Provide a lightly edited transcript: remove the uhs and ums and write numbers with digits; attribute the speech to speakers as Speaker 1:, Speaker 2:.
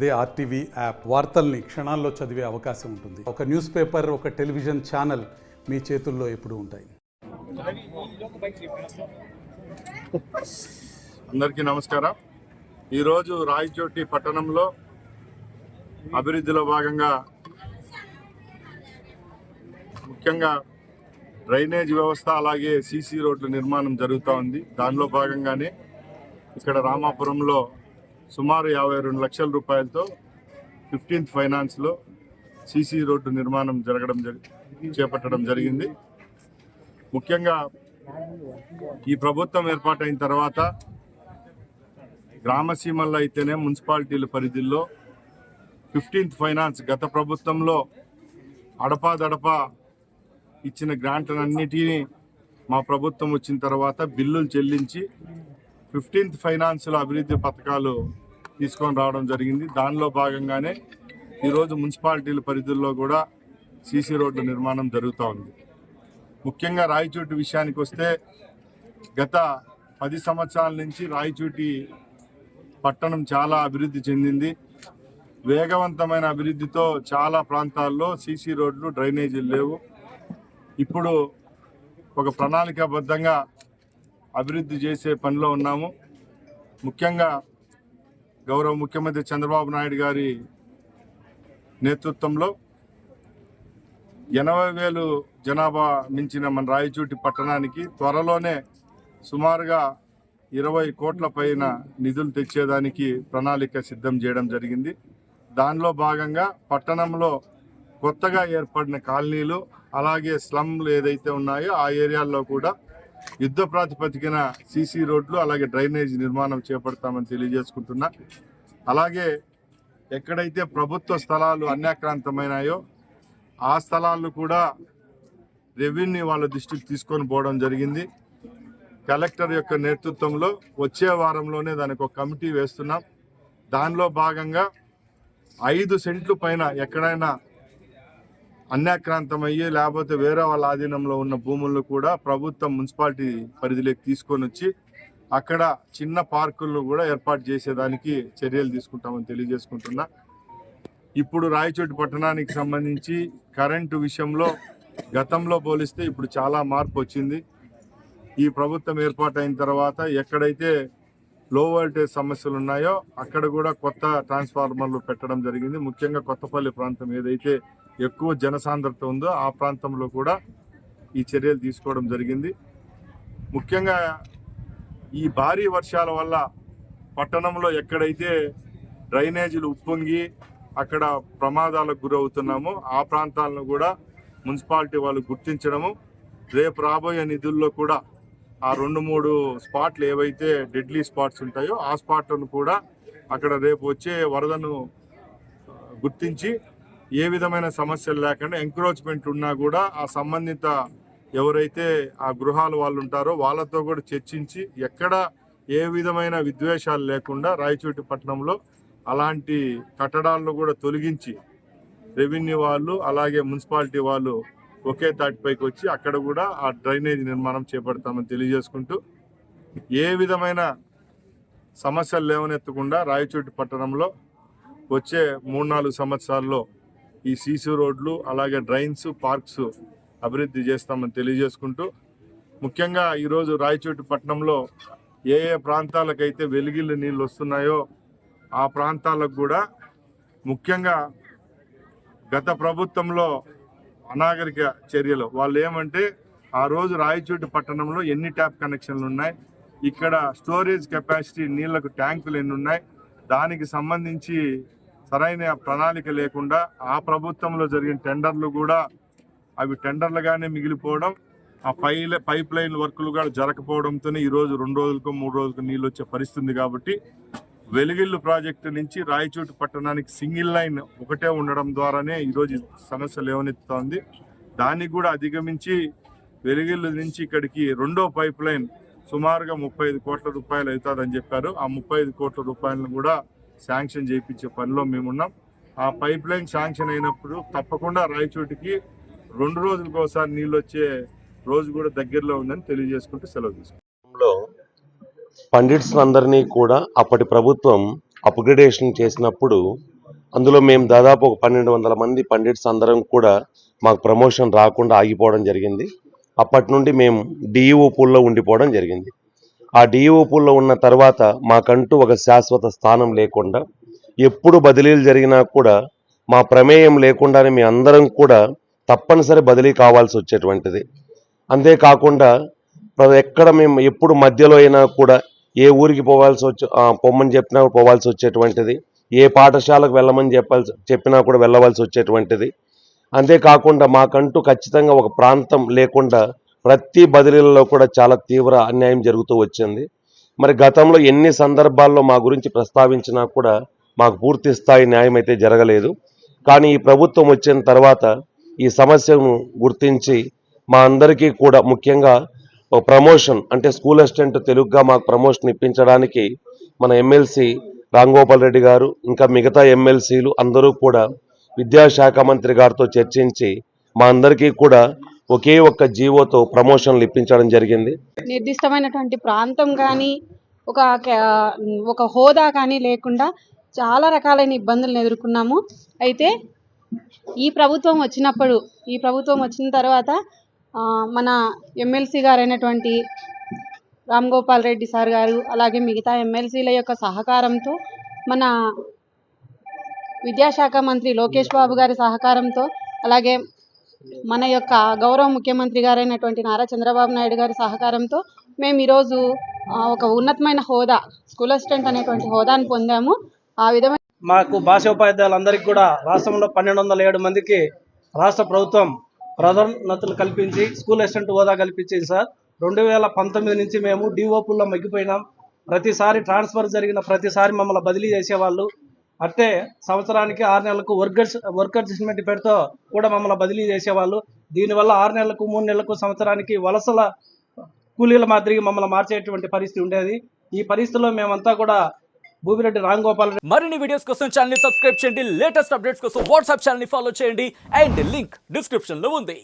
Speaker 1: అదే RTV app వార్తల్ని క్షణాల్లో చదివే అవకాశం ఉంటుంది. ఒక న్యూస్ పేపర్, ఒక టెలివిజన్ ఛానల్ మీ చేతుల్లో ఎప్పుడూ ఉంటాయి.
Speaker 2: అందరికీ నమస్కారం. ఈరోజు రాయచోటి పట్టణంలో అభివృద్ధిలో భాగంగా ముఖ్యంగా డ్రైనేజ్ వ్యవస్థ అలాగే సీసీ రోడ్ల నిర్మాణం జరుగుతూ ఉంది. దానిలో భాగంగానే ఇక్కడ రామాపురంలో సుమారు 52 లక్షల రూపాయలతో 15th ఫైనాన్స్లో సీసీ రోడ్డు నిర్మాణం చేపట్టడం జరిగింది. ముఖ్యంగా ఈ ప్రభుత్వం ఏర్పాటైన తర్వాత గ్రామసీమల్లో అయితేనే మున్సిపాలిటీల పరిధిలో 15th ఫైనాన్స్ గత ప్రభుత్వంలో అడపాదడపా ఇచ్చిన గ్రాంట్లన్నిటినీ మా ప్రభుత్వం వచ్చిన తర్వాత బిల్లులు చెల్లించి 15th ఫైనాన్స్లో అభివృద్ధి పథకాలు తీసుకొని రావడం జరిగింది. దానిలో భాగంగానే ఈరోజు మున్సిపాలిటీల పరిధుల్లో కూడా సీసీ రోడ్ల నిర్మాణం జరుగుతూ ఉంది. ముఖ్యంగా రాయచోటి విషయానికి వస్తే గత 10 సంవత్సరాల నుంచి రాయచోటి పట్టణం చాలా అభివృద్ధి చెందింది. వేగవంతమైన అభివృద్ధితో చాలా ప్రాంతాల్లో సీసీ రోడ్లు, డ్రైనేజీలు లేవు. ఇప్పుడు ఒక ప్రణాళికాబద్ధంగా అభివృద్ధి చేసే పనిలో ఉన్నాము. ముఖ్యంగా గౌరవ ముఖ్యమంత్రి చంద్రబాబు నాయుడు గారి నేతృత్వంలో 80,000 జనాభా మించిన మన రాయచోటి పట్టణానికి త్వరలోనే సుమారుగా 20 కోట్ల పైన నిధులు తెచ్చేదానికి ప్రణాళిక సిద్ధం చేయడం జరిగింది. దానిలో భాగంగా పట్టణంలో కొత్తగా ఏర్పడిన కాలనీలు అలాగే స్లమ్లు ఏదైతే ఉన్నాయో ఆ ఏరియాల్లో కూడా యుద్ధ ప్రాతిపదికన సీసీ రోడ్లు అలాగే డ్రైనేజ్ నిర్మాణం చేపడతామని తెలియజేసుకుంటున్నా. అలాగే ఎక్కడైతే ప్రభుత్వ స్థలాలు అన్యాక్రాంతమైనాయో ఆ స్థలాలు కూడా రెవెన్యూ వాళ్ళ దృష్టికి తీసుకొని పోవడం జరిగింది. కలెక్టర్ యొక్క నేతృత్వంలో వచ్చే వారంలోనే దానికి ఒక కమిటీ వేస్తున్నాం. దానిలో భాగంగా 5 సెంట్లు పైన ఎక్కడైనా అన్యాక్రాంతమయ్యి లేకపోతే వేరే వాళ్ళ ఆధీనంలో ఉన్న భూములను కూడా ప్రభుత్వం మున్సిపాలిటీ పరిధిలోకి తీసుకొని వచ్చి అక్కడ చిన్న పార్కులను కూడా ఏర్పాటు చేసేదానికి చర్యలు తీసుకుంటామని తెలియజేసుకుంటున్నా. ఇప్పుడు రాయచోటి పట్టణానికి సంబంధించి కరెంటు విషయంలో గతంలో పోలిస్తే ఇప్పుడు చాలా మార్పు వచ్చింది. ఈ ప్రభుత్వం ఏర్పాటైన తర్వాత ఎక్కడైతే లో వోల్టేజ్ సమస్యలు ఉన్నాయో అక్కడ కూడా కొత్త ట్రాన్స్ఫార్మర్లు పెట్టడం జరిగింది. ముఖ్యంగా కొత్తపల్లి ప్రాంతం ఏదైతే ఎక్కువ జనసాంద్రత ఉందో ఆ ప్రాంతంలో కూడా ఈ చర్యలు తీసుకోవడం జరిగింది. ముఖ్యంగా ఈ భారీ వర్షాల వల్ల పట్టణంలో ఎక్కడైతే డ్రైనేజీలు ఉప్పొంగి అక్కడ ప్రమాదాలకు గురవుతున్నామో ఆ ప్రాంతాలను కూడా మున్సిపాలిటీ వాళ్ళు గుర్తించడము, రేపు రాబోయే నిధుల్లో కూడా ఆ 2-3 స్పాట్లు ఏవైతే డెడ్లీ స్పాట్స్ ఉంటాయో ఆ స్పాట్లను కూడా అక్కడ రేపు వచ్చే వరదను గుర్తించి ఏ విధమైన సమస్యలు లేకుండా ఎంక్రోచ్మెంట్ ఉన్నా కూడా ఆ సంబంధిత ఎవరైతే ఆ గృహాల వాళ్ళు ఉంటారో వాళ్ళతో కూడా చర్చించి ఎక్కడ ఏ విధమైన విద్వేషాలు లేకుండా రాయచోటి పట్టణంలో అలాంటి కట్టడాలను కూడా తొలగించి రెవెన్యూ వాళ్ళు అలాగే మున్సిపాలిటీ వాళ్ళు ఒకే తాటిపైకి వచ్చి అక్కడ కూడా ఆ డ్రైనేజ్ నిర్మాణం చేపడతామని తెలియజేసుకుంటూ ఏ విధమైన సమస్యలు లేవనెత్తకుండా రాయచోటి పట్టణంలో వచ్చే 3-4 సంవత్సరాల్లో ఈ సీసీ రోడ్లు అలాగే డ్రైన్స్, పార్క్స్ అభివృద్ధి చేస్తామని తెలియజేసుకుంటూ ముఖ్యంగా ఈరోజు రాయచోటి పట్టణంలో ఏ ప్రాంతాలకైతే వెలిగిళ్ళ నీళ్ళు వస్తున్నాయో ఆ ప్రాంతాలకు కూడా ముఖ్యంగా గత ప్రభుత్వంలో అనాగరిక చర్యలు వాళ్ళు ఏమంటే ఆ రోజు రాయచోటి పట్టణంలో ఎన్ని ట్యాప్ కనెక్షన్లు ఉన్నాయి, ఇక్కడ స్టోరేజ్ కెపాసిటీ నీళ్లకు ట్యాంకులు ఎన్ని ఉన్నాయి, దానికి సంబంధించి సరైన ప్రణాళిక లేకుండా ఆ ప్రభుత్వంలో జరిగిన టెండర్లు కూడా అవి టెండర్లుగానే మిగిలిపోవడం, ఆ పైప్ లైన్ వర్కులు కూడా జరగకపోవడంతోనే ఈరోజు 2 రోజులకు 3 రోజులకు నీళ్ళు వచ్చే పరిస్థితి. కాబట్టి వెలిగిళ్ళు ప్రాజెక్టు నుంచి రాయచోటి పట్టణానికి సింగిల్ లైన్ ఒకటే ఉండడం ద్వారానే ఈరోజు సమస్య లేవనెత్తుతోంది. దానికి కూడా అధిగమించి వెలిగిళ్ళు నుంచి ఇక్కడికి 2వ పైప్ లైన్ సుమారుగా 35 కోట్ల రూపాయలు అవుతుందని చెప్పారు. ఆ 35 కోట్ల రూపాయలను కూడా శాంక్షన్ చేయించే పనిలో మేమున్నాం. ఆ పైప్ లైన్ శాంక్షన్ అయినప్పుడు తప్పకుండా రాయచోటికి 2 రోజులకు ఒకసారి నీళ్ళు వచ్చే రోజు కూడా దగ్గరలో ఉందని తెలియజేసుకుంటూ సెలవు తీసుకుంటాం.
Speaker 3: పండిట్స్ అందరినీ కూడా అప్పటి ప్రభుత్వం అప్గ్రేడేషన్ చేసినప్పుడు అందులో మేము దాదాపు ఒక 1200 మంది పండిట్స్ అందరం కూడా మాకు ప్రమోషన్ రాకుండా ఆగిపోవడం జరిగింది. అప్పటి నుండి మేము డిఈఓ పూల్లో ఉండిపోవడం జరిగింది. ఆ డిఈఓ పూల్లో ఉన్న తర్వాత మాకంటూ ఒక శాశ్వత స్థానం లేకుండా ఎప్పుడు బదిలీలు జరిగినా కూడా మా ప్రమేయం లేకుండానే మీ అందరం కూడా తప్పనిసరి బదిలీ కావాల్సి వచ్చేటువంటిది. అంతేకాకుండా ఎక్కడ మేము ఎప్పుడు మధ్యలో అయినా కూడా ఏ ఊరికి పొమ్మని చెప్పినా పోవాల్సి వచ్చేటువంటిది, ఏ పాఠశాలకు వెళ్ళమని చెప్పినా కూడా వెళ్ళవలసి వచ్చేటువంటిది. అంతేకాకుండా మాకంటూ ఖచ్చితంగా ఒక ప్రాంతం లేకుండా ప్రతి బదిలీలలో కూడా చాలా తీవ్ర అన్యాయం జరుగుతూ వచ్చింది. మరి గతంలో ఎన్ని సందర్భాల్లో మా గురించి ప్రస్తావించినా కూడా మాకు పూర్తి స్థాయి న్యాయం అయితే జరగలేదు. కానీ ఈ ప్రభుత్వం వచ్చిన తర్వాత ఈ సమస్యను గుర్తించి మా అందరికీ కూడా ముఖ్యంగా ఒక ప్రమోషన్ అంటే స్కూల్ అసిస్టెంట్ తెలుగుగా మాకు ప్రమోషన్ ఇప్పించడానికి మన ఎమ్మెల్సీ రాంగోపాల్ రెడ్డి గారు ఇంకా మిగతా ఎమ్మెల్సీలు అందరూ కూడా విద్యాశాఖ మంత్రి గారితో చర్చించి మా అందరికీ కూడా ఒకే ఒక్క జీవోతో ప్రమోషన్లు ఇప్పించడం జరిగింది.
Speaker 4: నిర్దిష్టమైనటువంటి ప్రాంతం కానీ ఒక హోదా కానీ లేకుండా చాలా రకాలైన ఇబ్బందులను ఎదుర్కొన్నాము. అయితే ఈ ప్రభుత్వం వచ్చిన తర్వాత మన ఎమ్మెల్సీ గారైనటువంటి రామ్ గోపాల్ రెడ్డి సార్ గారు అలాగే మిగతా ఎమ్మెల్సీల యొక్క సహకారంతో మన విద్యాశాఖ మంత్రి లోకేష్ బాబు గారి సహకారంతో అలాగే మన యొక్క గౌరవ ముఖ్యమంత్రి గారైనటువంటి నారా చంద్రబాబు నాయుడు గారి సహకారంతో మేము ఈరోజు ఒక ఉన్నతమైన హోదా స్కూల్ అసిస్టెంట్ అనేటువంటి హోదాను పొందాము. ఆ విధమైన
Speaker 5: మాకు భాష ఉపాధ్యాయులందరికీ కూడా రాష్ట్రంలో 1207 మందికి రాష్ట్ర ప్రభుత్వం పదోన్నతులు కల్పించి స్కూల్ అసిస్టెంట్ హోదా కల్పించింది సార్. 2019 నుంచి మేము డిఓపుల్లో మగ్గిపోయినాం. ప్రతిసారి ట్రాన్స్ఫర్ జరిగిన ప్రతిసారి మమ్మల్ని బదిలీ చేసేవాళ్ళు. అంటే సంవత్సరానికి 6 నెలలకు వర్కర్ అసెస్మెంట్ పేరుతో కూడా మమ్మల్ని బదిలీ చేసేవాళ్ళు. దీనివల్ల 6 నెలలకు 3 నెలలకు సంవత్సరానికి వలసల కూలీల మాదిరిగా మమ్మల్ని మార్చేటువంటి పరిస్థితి ఉండేది. ఈ పరిస్థితిలో మేమంతా కూడా భూమిరెడ్డి రామ్ గోపాల్
Speaker 6: మరిన్ని వీడియోస్ కోసం ఛానల్ ని సబ్స్క్రైబ్ చేయండి. లేటెస్ట్ అప్డేట్స్ కోసం వాట్సాప్ ఛానల్ ని ఫాలో చేయండి. అండ్ లింక్ డిస్క్రిప్షన్ లో ఉంది.